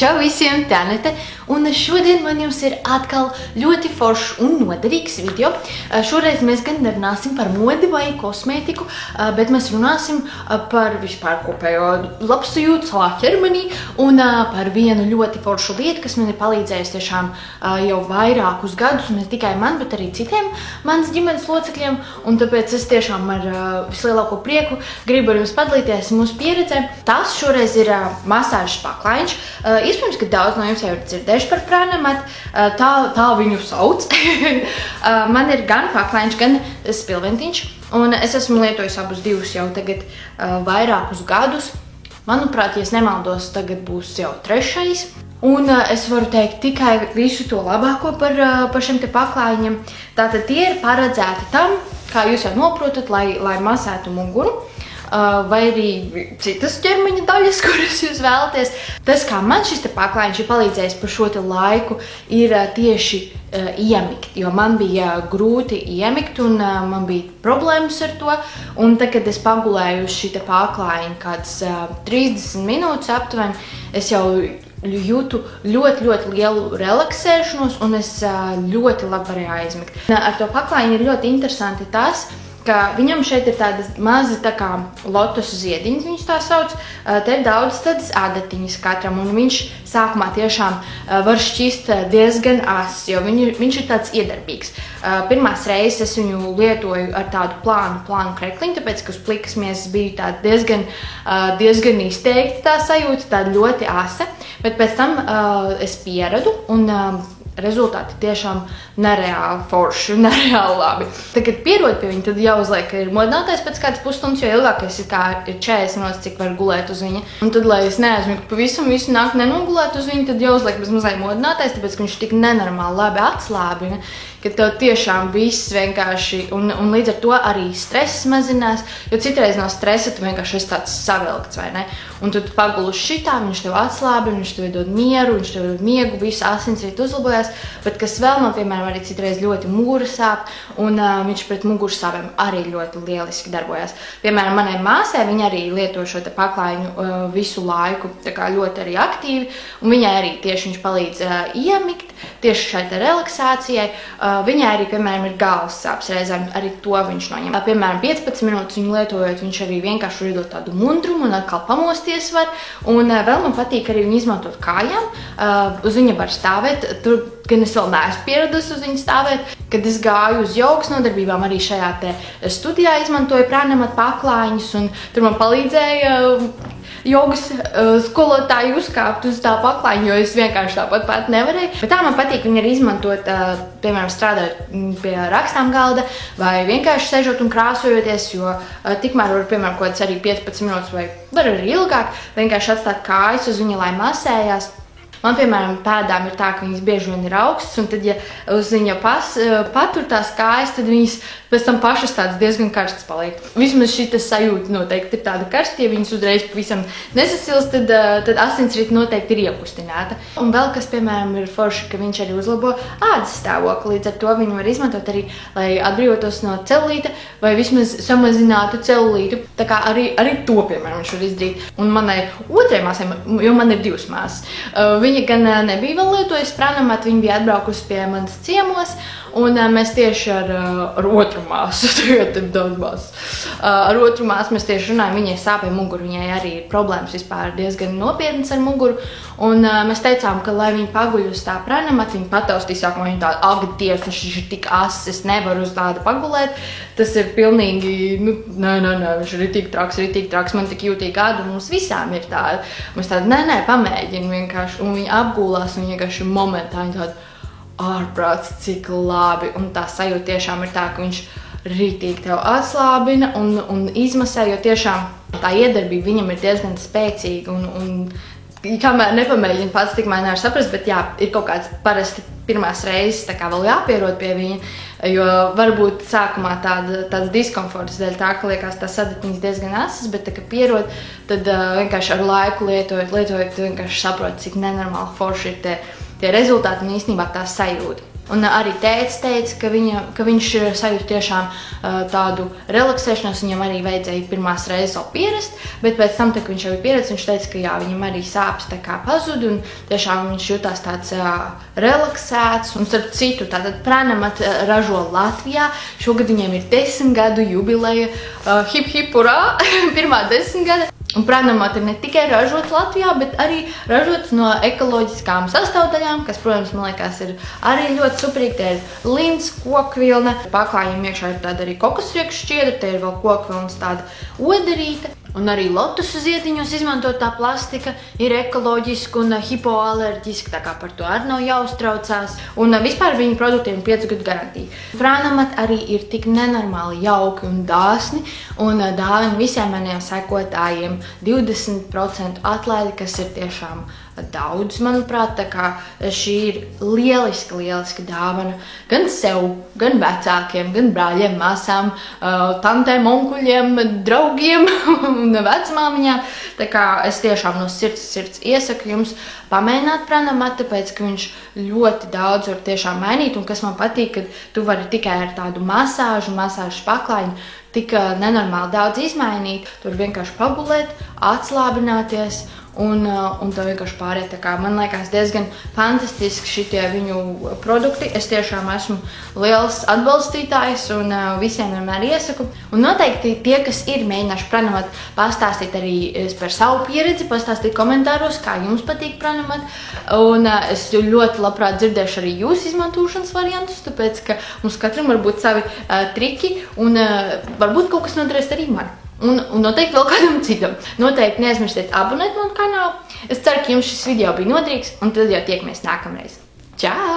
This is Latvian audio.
Čau visiem, Tanete, un šodien man jums ir atkal ļoti foršs un noderīgs video. Šoreiz mēs gan nerunāsim par modi vai kosmētiku, bet mēs runāsim par vispār kopējo labsajūtu savā ķermenī un par vienu ļoti foršu lietu, kas man ir palīdzējusi tiešām jau vairākus gadus, ne tikai man, bet arī citiem manas ģimenes locekļiem, un tāpēc es tiešām ar vislielāko prieku gribu ar jums padalīties mūsu pieredzē. Tas šoreiz ir masāžas paklaiņš. Iespējams, ka daudz no jums jau ir dzirdējuši par Pranamat, tā viņu sauc. Man ir gan paklaiņš, gan spilventiņš, un es esmu lietojis abus divus jau tagad vairākus gadus. Manuprāt, ja es nemaldos, tagad būs jau 3. Un es varu teikt tikai visu to labāko par šiem te paklaiņiem. Tātad tie ir paredzēti tam, kā jūs jau noprotat, lai masētu muguru, vai arī citas ķermeņa daļas, kuras jūs vēlaties. Tas, kā man šis te paklaiņš ir palīdzējis par šo te laiku, ir tieši iemikt, jo man bija grūti iemikt un man bija problēmas ar to. Un tad, kad es pagulēju uz šī te paklaiņa kāds 30 minūtes aptuveni, es jau jūtu ļoti lielu relaksēšanos un es ļoti labi varēju aizmigt. Ar to paklaiņu ir ļoti interesanti tas, ka viņam šeit ir tādas mazi tā kā lotosu ziediņas, viņus tā sauc. Te ir daudz tādas adatiņas katram, un viņš sākumā tiešām var šķist diezgan ass, jo viņš ir tāds iedarbīgs. Pirmās reizes es viņu lietoju ar tādu plānu krekliņu, tāpēc, ka uz plikas miesas bija tāda diezgan izteikti tā sajūta, tāda ļoti asa, bet pēc tam es pieradu un rezultāti tiešām nereāli forši un nereāli labi. Tad, kad pierod pie viņa, tad jāuzliek, ka ir modinātais pēc kādas pusstundas, jo ilgākais ir 40 minūtes, cik var gulēt uz viņa. Un tad, lai es neaizmigtu pavisam visu nakti nenogulēt uz viņu, tad jāuzliek mazliet modinātais, tāpēc, ka viņš tik nenormāli labi atslābina, ka tev tiešām viss vienkārši, un līdz ar to arī stress mazinās, jo citreiz no stresa tu vienkārši esi tāds savilkts, vai ne? Un tad paguli uz šitā, viņš tev atslābina, viņš tev dod mieru, viņš tev dod miegu, visu asinsritu uzlabojās, bet kas vēl man, piemēram, arī citreiz ļoti mugura sāp, un viņš pret muguras sāpēm arī ļoti lieliski darbojās. Piemēram, manai māsai, viņa arī lieto šo te paklaiņu visu laiku, tā kā ļoti arī aktīvi, un viņai arī tieši viņš palīdz iemikt, tieši šai te relaksācijai. Viņai arī, piemēram, ir galvas sāpes reizēm, arī to viņš noņem. Piemēram, 15 minūtes viņu lietojot, viņš arī vienkārši iedod tādu mundrumu un atkal pamosties var. Un vēl man patīk arī viņu izmantot kājām. Uz viņa var stāvēt. Tur, gan es vēl neesmu pieradusi uz viņu stāvēt, kad es gāju uz jogas nodarbībām, arī šajā te studijā izmantoju Pranamat paklaiņus, un tur man palīdzēja jogas skolotāji uzkāpt uz tā paklaiņa, jo es vienkārši tāpat pat nevarēju. Bet tā man patīk viņu arī izmantot, piemēram, strādājot pie rakstām galda vai vienkārši sežot un krāsojoties, jo tikmēr var, piemēram, kaut kāds arī 15 minūtes vai var arī ilgāk vienkārši atstāt kājas uz viņa, lai masējās. Man, piemēram, pēdām ir tā, ka viņas bieži vien ir augstas, un tad, ja uz viņa patur tās kājas, tad viņas pēc tam pašas tādas diezgan karstas paliek. Vismaz šī sajūta noteikti ir tāda karsta, ja viņas uzreiz pavisam nesasils, tad asinsrite noteikti ir iekustināta. Un vēl kas, piemēram, ir forši, ka viņš arī uzlabo ādas stāvokli, līdz ar to viņu var izmantot arī, lai atbrīvotos no celulīta vai vismaz samazinātu celulītu. Tā kā arī to, piemēram, viņš var izdarīt. Un manai otrai māsai, jo man ir 2 māsas, viņa gan nebija vēl lietojusi Pranamat, viņa bija atbraukusi pie manas ciemos, un mēs tieši ar otru māsu, tagad ir daudz māsas, ar otru māsu mēs tieši runājam, viņai sāpēja muguru, viņai arī ir problēmas vispār diezgan nopietnas ar muguru, un mēs teicām, ka lai viņa paguļ uz tā Pranamat, viņa pataustīs sākumā, viņa tāda, ak, Dievs, viņš ir tik ass, es nevaru uz tāda pagulēt, tas ir pilnīgi, nē, viņš ir tik traks, man tik jūtīgi āda, un mums visām ir tāda, mēs tāda, nē, pamēģini vienkārši, un viņa apgulās, un vienkārši momentā viņa tāda, ārprāts, cik labi, un tā sajūta tiešām ir tā, ka viņš rītīgi tev atslābina un izmasē, jo tiešām tā iedarbība viņam ir diezgan spēcīga, un kamēr nepamēģina pats, tikmēr nevar saprast, bet jā, ir kaut kāds parasti pirmās reizes tā kā vēl jāpierod pie viņa, jo varbūt sākumā tāds diskomforts dēļ tā, ka liekas tās adatiņas diezgan asas, bet tā kā pierod, tad vienkārši ar laiku lietojot, vienkārši saprot, cik nenormāli forši ir tie rezultāti un īstenībā tā sajūta. Un arī tēvs teica, ka viņš sajūt tiešām tādu relaksēšanos, viņam arī vajadzēja pirmās reizes vēl pierast, bet pēc tam, kad viņš jau ir pieredzis, viņš teica, ka jā, viņam arī sāpes tā kā pazud, un tiešām viņš jutās tāds relaksēts. Un starp citu, tātad Pranamat ražo Latvijā, šogad viņiem ir 10 gadu jubileja, hip hip urā, pirmā 10 gada. Un Pranamat ir ne tikai ražots Latvijā, bet arī ražots no ekoloģiskām sastāvdaļām, kas, protams, man liekas, ir arī ļoti superīgi. Te ir lins, kokvilna, paklājiem iekšā ir tāda arī kokosriekšu šķiedra, te ir vēl kokvilnas tāda oderīta. Un arī lotusu ziediņos izmantotā plastika ir ekoloģiska un hipoalerģiska, tā kā par to arī nav jāuztraucās. Un vispār viņu produktiem ir 5 gadu garantija. Pranamat arī ir tik nenormāli jauki un dāsni, un dāvina visiem maniem sekotājiem 20% atlaidi, kas ir tiešām daudz, manuprāt, tā kā šī ir lieliska dāvana gan sev, gan vecākiem, gan brāļiem, māsām, tantēm, onkuļiem, draugiem un vecmāmiņām. Tā kā es tiešām no sirds iesaku jums pamēģināt Pranamat, tāpēc, ka viņš ļoti daudz var tiešām mainīt, un kas man patīk, ka tu vari tikai ar tādu masāžu paklājiņu tik nenormāli daudz izmainīt, tur vienkārši pagulēt, atslābināties, un tev vienkārši pāriet. Tā kā man liekas diezgan fantastiski šitie viņu produkti. Es tiešām esmu liels atbalstītājs un visiem vienmēr iesaku. Un noteikti tie, kas ir mēģinājuši Pranamat, pastāstīt arī par savu pieredzi, pastāstīt komentāros, kā jums patīk Pranamat. Un es ļoti labprāt dzirdēšu arī jūsu izmantošanas variantus, tāpēc, ka mums katram var būt savi triki un varbūt kaut kas noderēs arī man. Un noteikti vēl kādam citam. Noteikti neaizmirstiet abonēt manu kanālu. Es ceru, ka jums šis video bija noderīgs, un tad jau tiekamies nākamreiz. Čau!